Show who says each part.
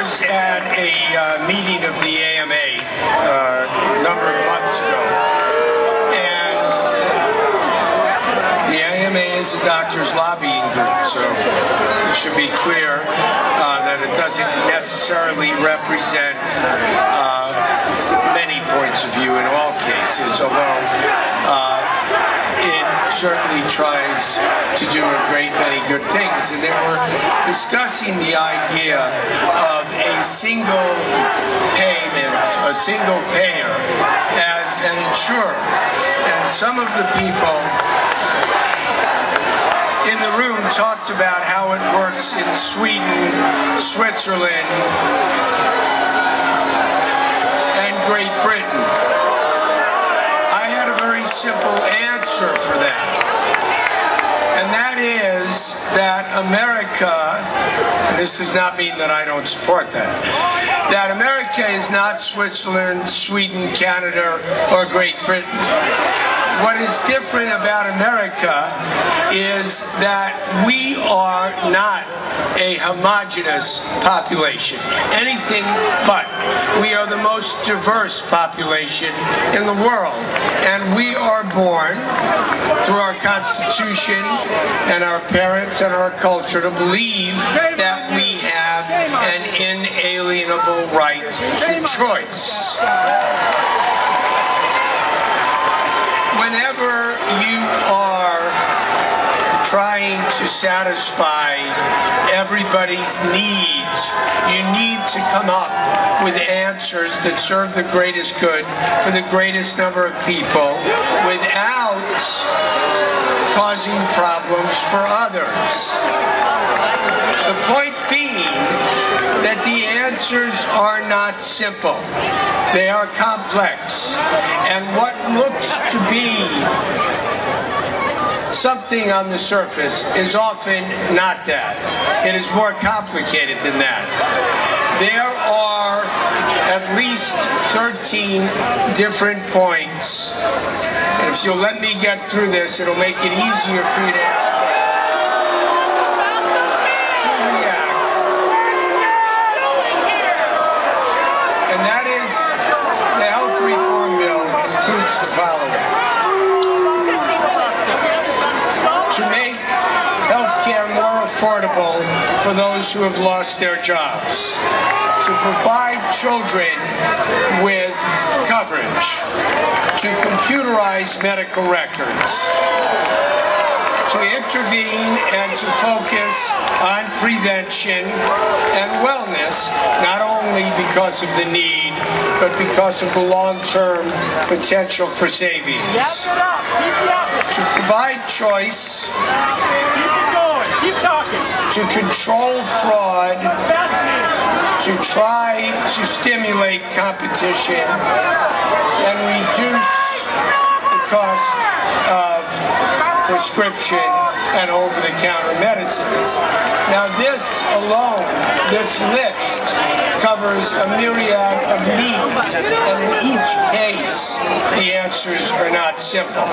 Speaker 1: was at a meeting of the AMA a number of months ago, and the AMA is a doctor's lobbying group, so it should be clear that it doesn't necessarily represent many points of view in all cases, although it certainly tries to do a great many good things. And they were discussing the idea of a single payment, a single payer as an insurer. And some of the people in the room talked about how it works in Sweden, Switzerland, and Great Britain. I had a very simple answer for that. And that is that America, and this does not mean that I don't support that, that America is not Switzerland, Sweden, Canada, or Great Britain. What is different about America is that we are not a homogeneous population, anything but. We are the most diverse population in the world, and we are born through our Constitution and our parents and our culture to believe that we have an inalienable right to choice. Whenever you are trying to satisfy everybody's needs, you need to come up with answers that serve the greatest good for the greatest number of people without causing problems for others. The point being that the answers are not simple. They are complex. And what looks to be something on the surface is often not that. It is more complicated than that. There are at least 13 different points, and if you'll let me get through this, it'll make it easier for you to ask questions, to react. And that is, the health reform bill includes the following: to make health care more affordable for those who have lost their jobs, to provide children with coverage, to computerize medical records, to intervene and to focus on prevention and wellness, not only because of the need, but because of the long-term potential for savings. To provide choice, to control fraud, to try to stimulate competition, and reduce the cost of prescription and over-the-counter medicines. Now this alone, this list, covers a myriad of needs, and in each case, the answers are not simple.